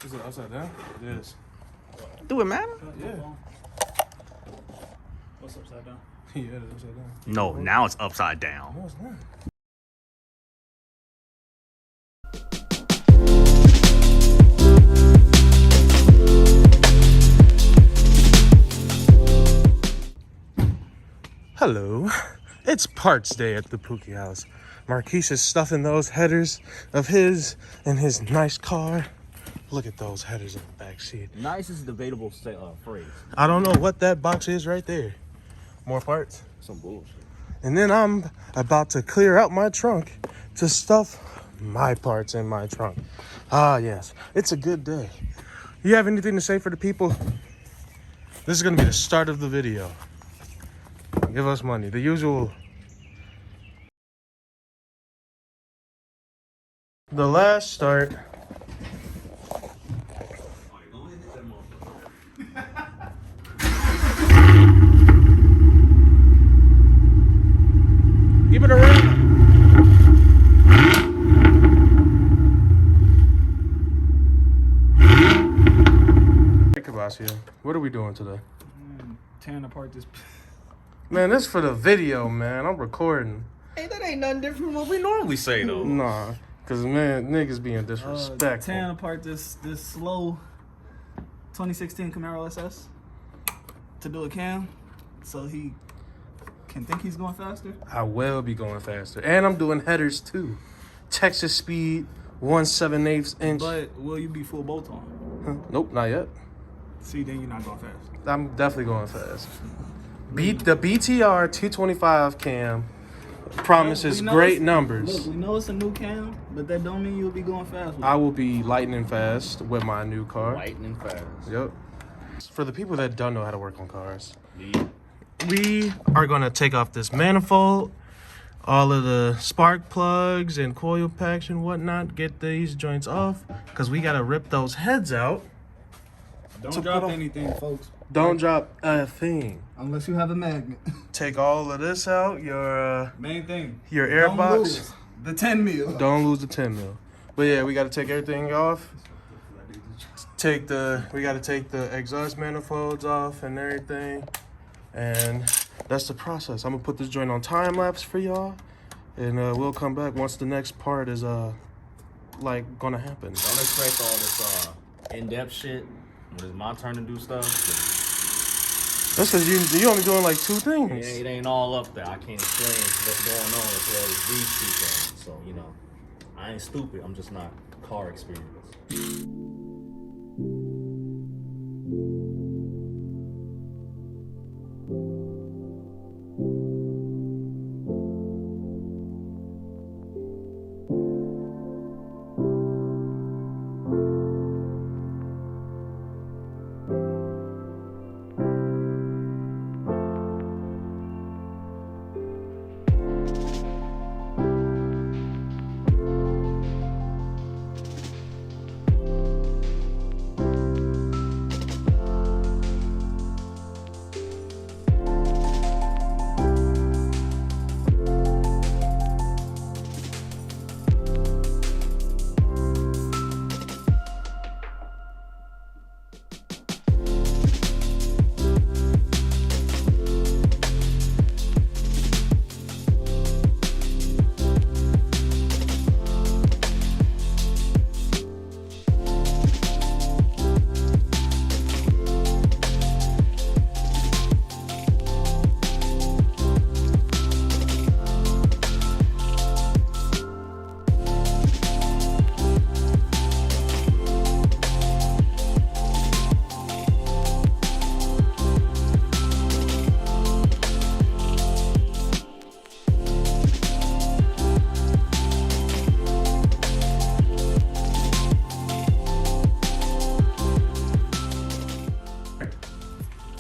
Is it upside down? It is. Do it matter? Yeah. What's upside down? Yeah, it's upside down. No, now it's upside down. No, it's not. Hello, it's parts day at the Pookie house. Marquise is stuffing those headers of his in his nice car. Look at those headers in the back seat. Nice is a debatable phrase. I don't know what that box is right there. More parts. Some bullshit. And then I'm about to clear out my trunk to stuff my parts in my trunk. Ah, yes, it's a good day. You have anything to say for the people? This is gonna be the start of the video. Give us money, the usual. The last start. Give it a ring. Hey, Kabasia, what are we doing today? Tearing apart this. Man, this for the video, man. I'm recording. Hey, that ain't nothing different from what we normally say, though. Nah, cause man, niggas being disrespectful. Tearing apart this slow 2016 Camaro SS to do a cam, so he can think he's going faster. I will be going faster, and I'm doing headers too. Texas speed, 1/7/8 inch. But will you be full bolt on? Nope, not yet. See, then you're not going fast. I'm definitely going fast. The BTR 225 cam promises great numbers. Look, we know it's a new cam, but that don't mean you'll be going fast. I will be lightning fast with my new car. Lightning fast. Yep. For the people that don't know how to work on cars, we are going to take off this manifold, all of the spark plugs and coil packs and whatnot, get these joints off, because we got to rip those heads out. Don't drop anything, folks. Don't drop a thing. Unless you have a magnet. Take all of this out, your Main thing. your air Don't box. lose the 10 mil. Don't lose the 10 mil. But yeah, we got to take everything off. We got to take the exhaust manifolds off and everything. And that's the process. I'm going to put this joint on time lapse for y'all. And we'll come back once the next part is like gonna happen. Don't expect all this in-depth shit when it's my turn to do stuff. That's because you only doing like 2 things. It ain't all up there. I can't explain what's going on as well as these 2 things. So, you know, I ain't stupid. I'm just not car experienced.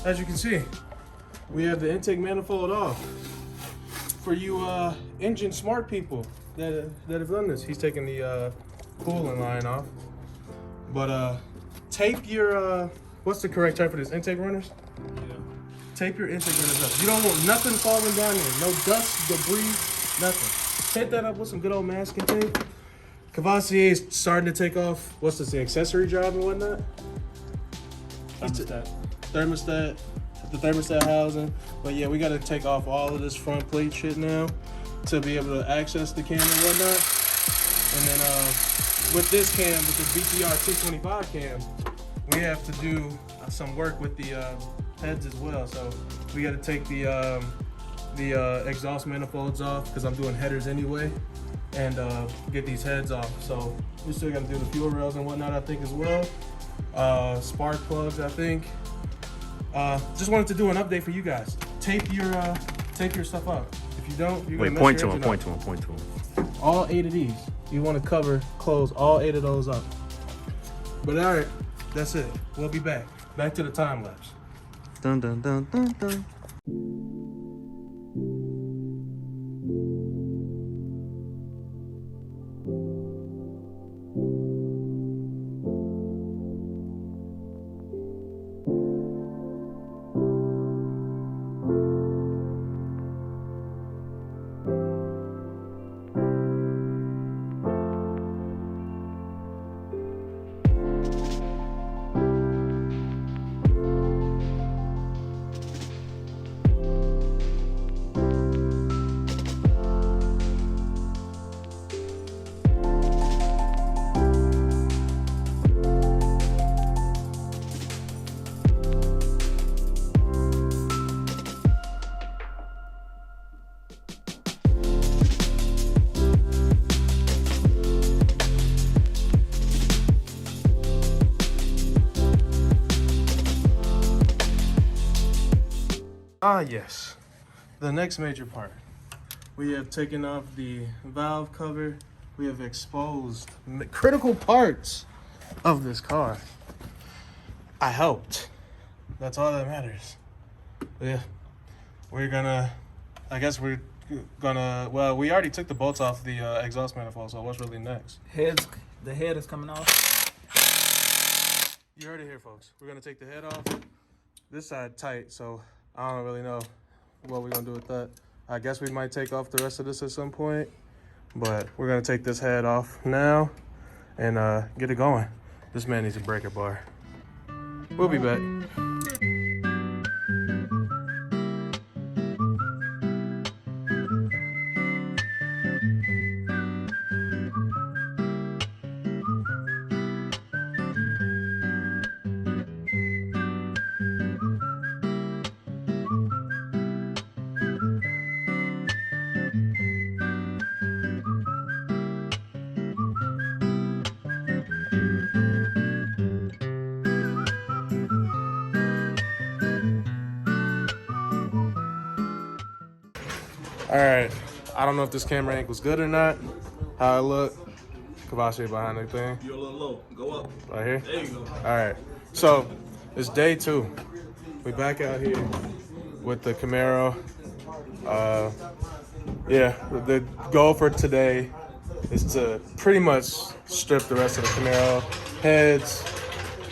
As you can see, we have the intake manifold off. For you engine smart people that have done this, he's taking the coolant line off. But tape your what's the correct term for this? Intake runners? Yeah. Tape your intake runners up. You don't want nothing falling down there. No dust, debris, nothing. Tape that up with some good old masking tape. Cavassier is starting to take off. What's this? The accessory job and whatnot. Thermostat, the thermostat housing. But yeah, we got to take off all of this front plate shit now to be able to access the cam and whatnot. And then with this cam, with the BTR 225 cam, we have to do some work with the heads as well. So we got to take the exhaust manifolds off because I'm doing headers anyway, and get these heads off. So we still got to do the fuel rails and whatnot, I think, as well. Spark plugs, I think. Just wanted to do an update for you guys. Tape your stuff up. If you don't, you're gonna Point mess to your him, engine point up. to him. All 8 of these. You want to close all 8 of those up. But all right, that's it. We'll be back. Back to the time lapse. Dun dun dun dun dun. Ah, yes. The next major part. We have taken off the valve cover. We have exposed critical parts of this car. I helped. That's all that matters. Yeah. We're gonna, well, we already took the bolts off the exhaust manifold, so what's really next? The head is coming off. You heard it here, folks. We're gonna take the head off. This side tight, so I don't really know what we're gonna do with that. I guess we might take off the rest of this at some point, but we're gonna take this head off now and get it going. This man needs a breaker bar. We'll be back. All right, I don't know if this camera angle was good or not. How I look. Cavassier behind the thing. You're a little low. Go up. Right here? There you go. All right, so it's day 2. We back out here with the Camaro. Yeah, the goal for today is to pretty much strip the rest of the Camaro heads,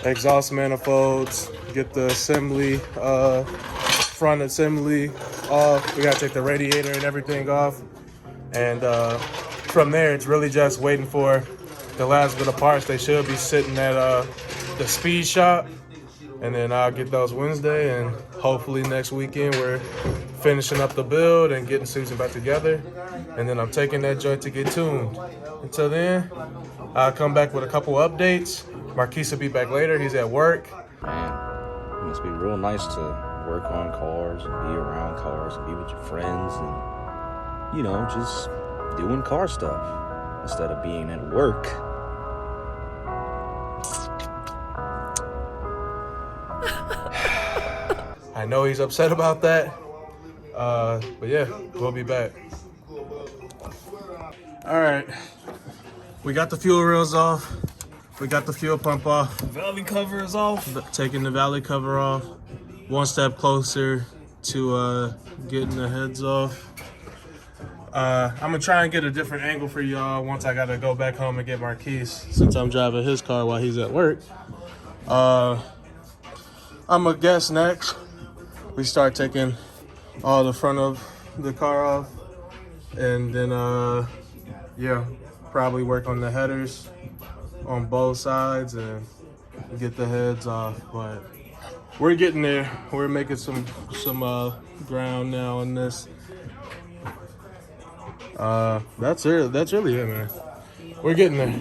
exhaust manifolds, get the assembly, front assembly off. We gotta take the radiator and everything off. And from there, it's really just waiting for the last bit of parts. They should be sitting at the speed shop. And then I'll get those Wednesday, and hopefully next weekend we're finishing up the build and getting Susan back together. And then I'm taking that joint to get tuned. Until then, I'll come back with a couple updates. Marquise will be back later. He's at work. Man, it must be real nice to work on cars and be around cars and be with your friends and, you know, just doing car stuff instead of being at work. I know he's upset about that. But yeah, we'll be back. All right, we got the fuel rails off. We got the fuel pump off. Valley cover is off. Taking the valley cover off. One step closer to getting the heads off. I'm gonna try and get a different angle for y'all once I gotta go back home and get Marquise, since I'm driving his car while he's at work. I'm gonna guess next we start taking all the front of the car off, and then yeah, probably work on the headers on both sides and get the heads off. But we're getting there. We're making some ground now on this. That's it. That's really it, man. We're getting there.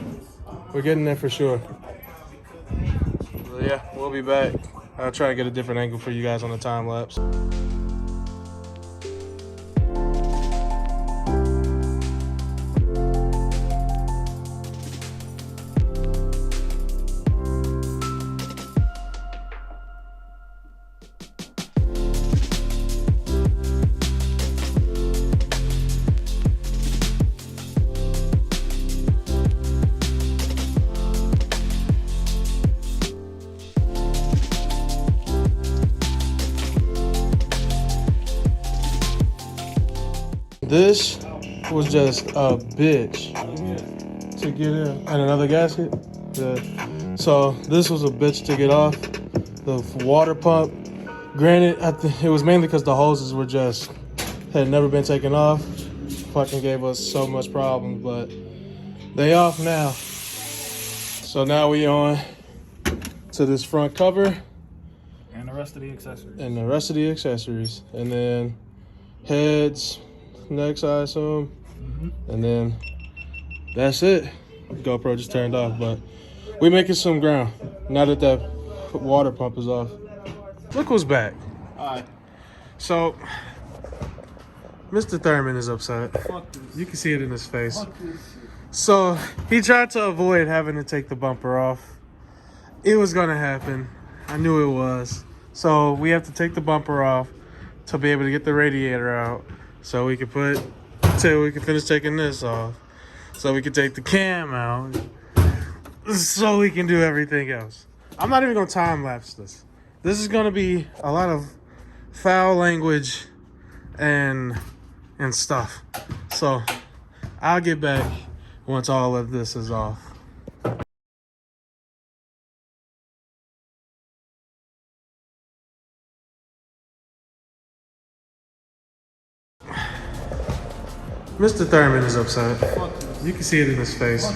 We're getting there for sure. So yeah, we'll be back. I'll try to get a different angle for you guys on the time lapse. This was just a bitch to get in. And another gasket? Yeah. So this was a bitch to get off. The water pump. Granted, it was mainly because the hoses had never been taken off. Fucking gave us so much problems, but they off now. So now we on to this front cover. And the rest of the accessories. And then heads. Next, I assume, and then that's it. GoPro just turned off, but we making some ground now that that water pump is off. Look who's back. All right. So, Mr. Thurman is upset. Fuck this. You can see it in his face. Fuck this shit. So he tried to avoid having to take the bumper off. It was gonna happen. I knew it was. So we have to take the bumper off to be able to get the radiator out. So we can finish taking this off. So we can take the cam out. So we can do everything else. I'm not even gonna time lapse this. This is gonna be a lot of foul language and stuff. So I'll get back once all of this is off. Mr. Thurman is upset. You can see it in his face.